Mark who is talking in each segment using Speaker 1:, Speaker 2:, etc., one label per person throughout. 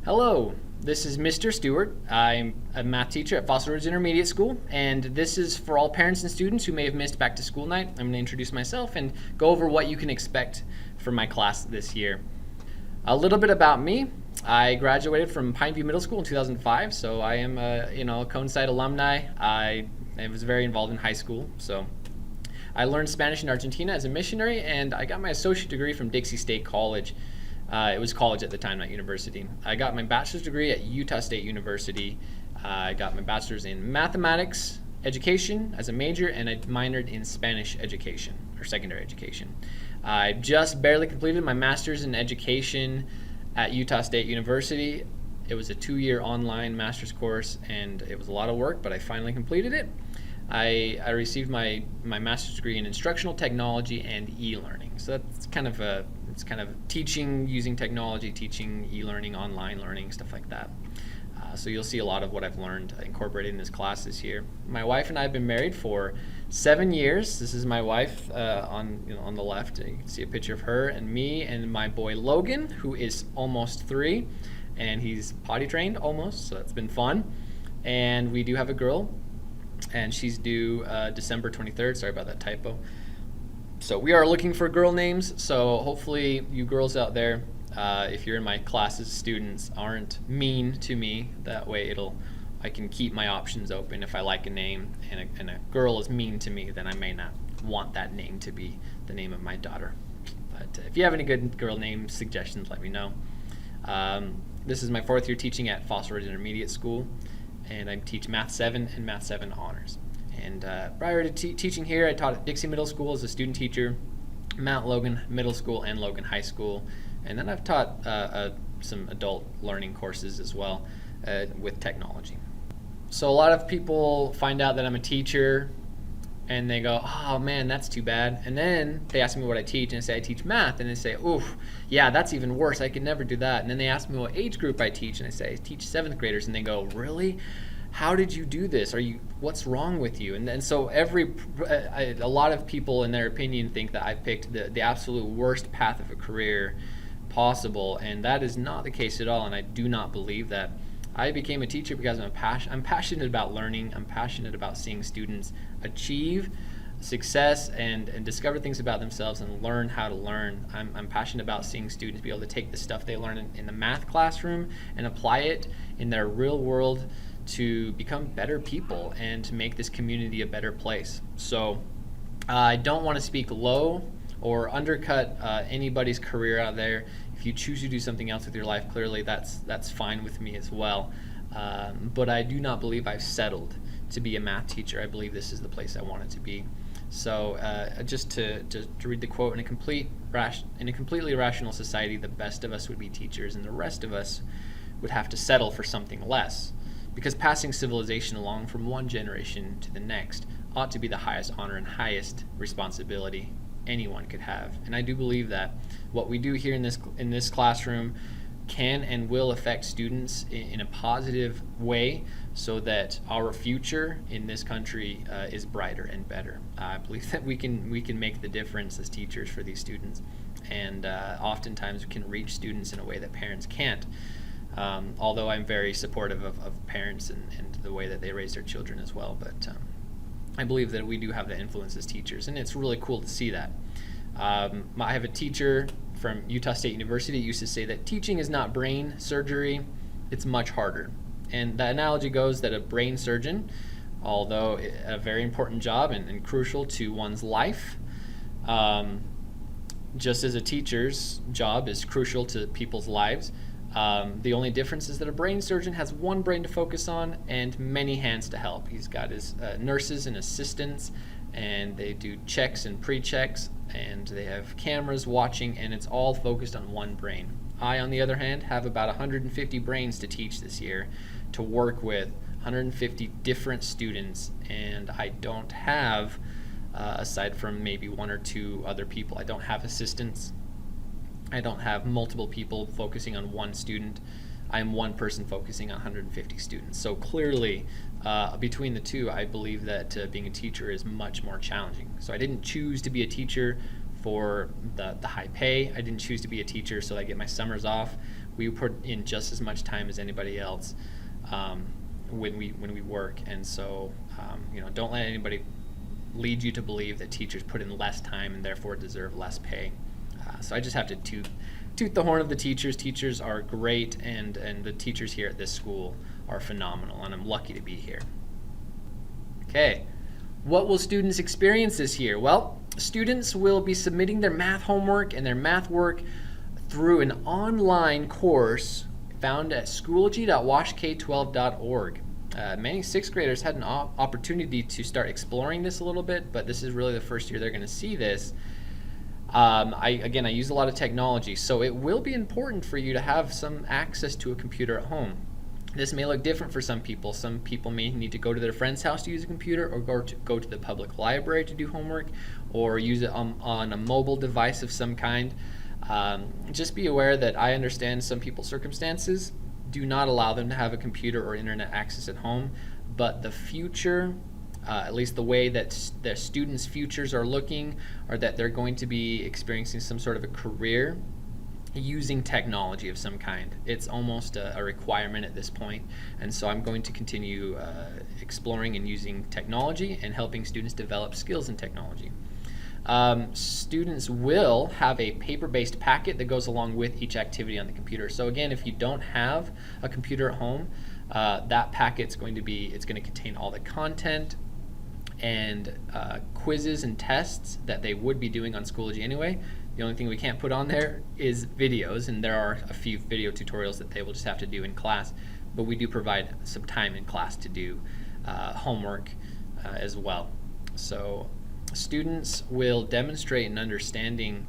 Speaker 1: Hello, this is Mr. Stewart. I'm a math teacher at Fossil Ridge Intermediate School, and this is for all parents and students who may have missed back to school night. I'm going to introduce myself and go over what you can expect from my class this year. A little bit about me. I graduated from Pineview Middle School in 2005, so I am a Coincide alumni. I was very involved in high school, so I learned Spanish in Argentina as a missionary, and I got my associate degree from Dixie State College. It was college at the time, not university. I got my bachelor's degree at Utah State University. I got my bachelor's in mathematics education as a major, and I minored in Spanish education, or secondary education. I just barely completed my master's in education at Utah State University. It was a 2-year online master's course, and it was a lot of work, but I finally completed it. I received my master's degree in instructional technology and e-learning. So that's kind of teaching using technology, teaching e-learning, online learning, stuff like that. So you'll see a lot of what I've learned incorporated in this class this year. My wife and I have been married for 7 years. This is my wife on the left. You can see a picture of her and me and my boy Logan, who is almost 3, and he's potty trained almost. So that's been fun. And we do have a girl, and she's due December 23rd. Sorry about that typo. So we are looking for girl names. So hopefully you girls out there, if you're in my classes, students aren't mean to me. That way I can keep my options open. If I like a name and a girl is mean to me, then I may not want that name to be the name of my daughter. But if you have any good girl name suggestions, let me know. This is my 4th year teaching at Fossil Ridge Intermediate School, and I teach Math 7 and Math 7 honors. And prior to teaching here, I taught at Dixie Middle School as a student teacher, Mount Logan Middle School and Logan High School. And then I've taught some adult learning courses as well with technology. So a lot of people find out that I'm a teacher and they go, oh man, that's too bad. And then they ask me what I teach, and I say I teach math, and they say, oof, yeah, that's even worse. I could never do that. And then they ask me what age group I teach, and I say I teach 7th graders, and they go, really? How did you do this? What's wrong with you? And so a lot of people, in their opinion, think that I picked the absolute worst path of a career possible, and that is not the case at all. And I do not believe that. I became a teacher because I'm passionate about learning. I'm passionate about seeing students achieve success and discover things about themselves and learn how to learn. I'm passionate about seeing students be able to take the stuff they learn in the math classroom and apply it in their real world to become better people and to make this community a better place. So I don't want to speak low or undercut anybody's career out there. If you choose to do something else with your life, clearly that's fine with me as well. But I do not believe I've settled to be a math teacher. I believe this is the place I want it to be. So just to read the quote, in a completely rational society, the best of us would be teachers, and the rest of us would have to settle for something less. Because passing civilization along from one generation to the next ought to be the highest honor and highest responsibility anyone could have. And I do believe that what we do here in this classroom can and will affect students in a positive way, so that our future in this country is brighter and better. I believe that we can make the difference as teachers for these students, and oftentimes we can reach students in a way that parents can't. Although I'm very supportive of parents and the way that they raise their children as well, but I believe that we do have the influence as teachers, and it's really cool to see that. I have a teacher from Utah State University who used to say that teaching is not brain surgery, it's much harder. And the analogy goes that a brain surgeon, although a very important job and crucial to one's life, just as a teacher's job is crucial to people's lives, the only difference is that a brain surgeon has one brain to focus on and many hands to help. He's got his nurses and assistants, and they do checks and pre-checks, and they have cameras watching, and it's all focused on one brain. I, on the other hand, have about 150 brains to teach this year, to work with 150 different students, and I don't have, aside from maybe 1 or 2 other people, I don't have assistants. I don't have multiple people focusing on one student. I'm one person focusing on 150 students. So clearly, between the two, I believe that being a teacher is much more challenging. So I didn't choose to be a teacher for the high pay. I didn't choose to be a teacher so I get my summers off we put in just as much time as anybody else when we work. And so don't let anybody lead you to believe that teachers put in less time and therefore deserve less pay. So I just have to toot the horn of the teachers. Teachers are great, and the teachers here at this school are phenomenal, and I'm lucky to be here. Okay, what will students experience this year? Well, students will be submitting their math homework and their math work through an online course found at schoology.washk12.org. Many sixth graders had an opportunity to start exploring this a little bit, but this is really the first year they're going to see this. I use a lot of technology, so it will be important for you to have some access to a computer at home. This may look different for some people. Some people may need to go to their friend's house to use a computer, or go to the public library to do homework, or use it on a mobile device of some kind. Just be aware that I understand some people's circumstances do not allow them to have a computer or internet access at home, but the future, at least the way that the students' futures are looking, are that they're going to be experiencing some sort of a career using technology of some kind. It's almost a requirement at this point, and so I'm going to continue exploring and using technology and helping students develop skills in technology. Students will have a paper-based packet that goes along with each activity on the computer. So again, if you don't have a computer at home, that packet's going to contain all the content and quizzes and tests that they would be doing on Schoology anyway. The only thing we can't put on there is videos, and there are a few video tutorials that they will just have to do in class, but we do provide some time in class to do homework as well. So students will demonstrate an understanding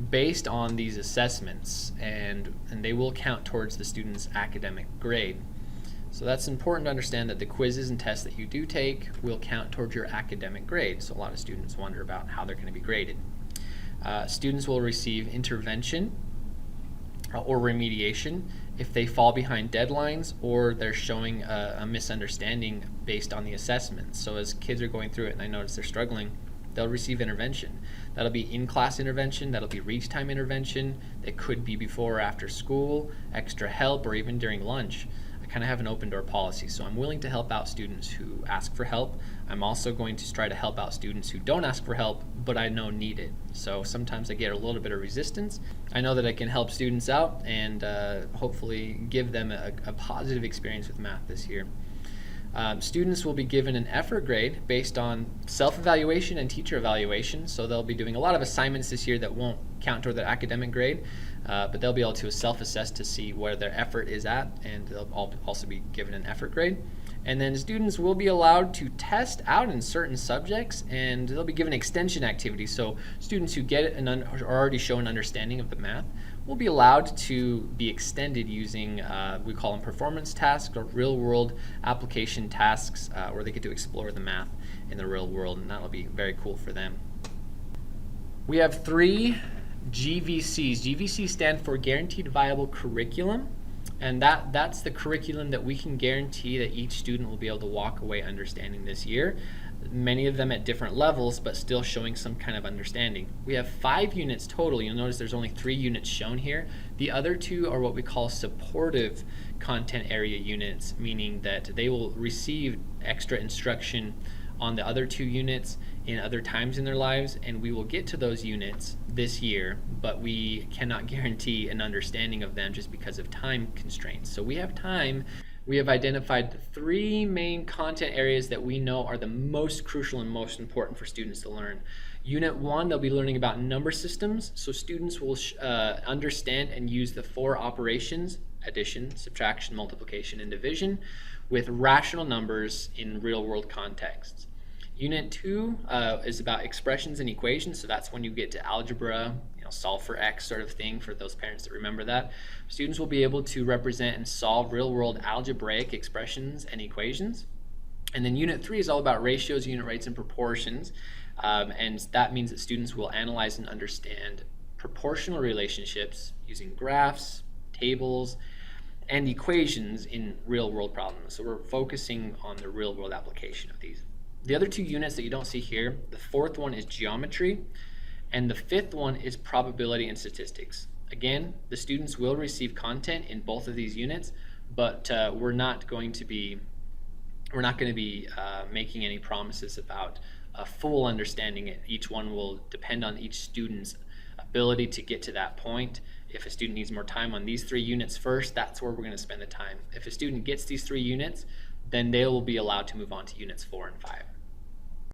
Speaker 1: based on these assessments, and they will count towards the student's academic grade. So that's important to understand, that the quizzes and tests that you do take will count towards your academic grade. So a lot of students wonder about how they're going to be graded. Students will receive intervention or remediation if they fall behind deadlines or they're showing a misunderstanding based on the assessment. So as kids are going through it and I notice they're struggling, they'll receive intervention. That'll be in-class intervention, that'll be reach time intervention, that could be before or after school, extra help, or even during lunch. I kind of have an open door policy, so I'm willing to help out students who ask for help. I'm also going to try to help out students who don't ask for help, but I know need it. So sometimes I get a little bit of resistance. I know that I can help students out and hopefully give them a positive experience with math this year. Students will be given an effort grade based on self-evaluation and teacher evaluation. So they'll be doing a lot of assignments this year that won't count toward their academic grade, but they'll be able to self-assess to see where their effort is at, and they'll also be given an effort grade. And then students will be allowed to test out in certain subjects, and they'll be given extension activities. So students who get it and already show an understanding of the math will be allowed to be extended using, we call them performance tasks or real-world application tasks, where they get to explore the math in the real world, and that'll be very cool for them. We have 3 GVCs. GVCs stand for Guaranteed Viable Curriculum. And that's the curriculum that we can guarantee that each student will be able to walk away understanding this year. Many of them at different levels, but still showing some kind of understanding. We have 5 units total. You'll notice there's only 3 units shown here. The other 2 are what we call supportive content area units, meaning that they will receive extra instruction on the other 2 units in other times in their lives, and we will get to those units this year, but we cannot guarantee an understanding of them just because of time constraints. So we have time. We have identified the 3 main content areas that we know are the most crucial and most important for students to learn. Unit 1, they'll be learning about number systems, so students will understand and use the 4 operations: addition, subtraction, multiplication, and division, with rational numbers in real-world contexts. Unit 2 is about expressions and equations, so that's when you get to algebra, solve for x sort of thing, for those parents that remember that. Students will be able to represent and solve real-world algebraic expressions and equations. And then Unit 3 is all about ratios, unit rates, and proportions, and that means that students will analyze and understand proportional relationships using graphs, tables, and equations in real-world problems. So we're focusing on the real-world application of these. The other 2 units that you don't see here, the 4th one is geometry, and the 5th one is probability and statistics. Again, the students will receive content in both of these units, but we're not going to be making any promises about a full understanding it. Each one will depend on each student's ability to get to that point. If a student needs more time on these 3 units first, that's where we're going to spend the time. If a student gets these 3 units, then they will be allowed to move on to units 4 and 5.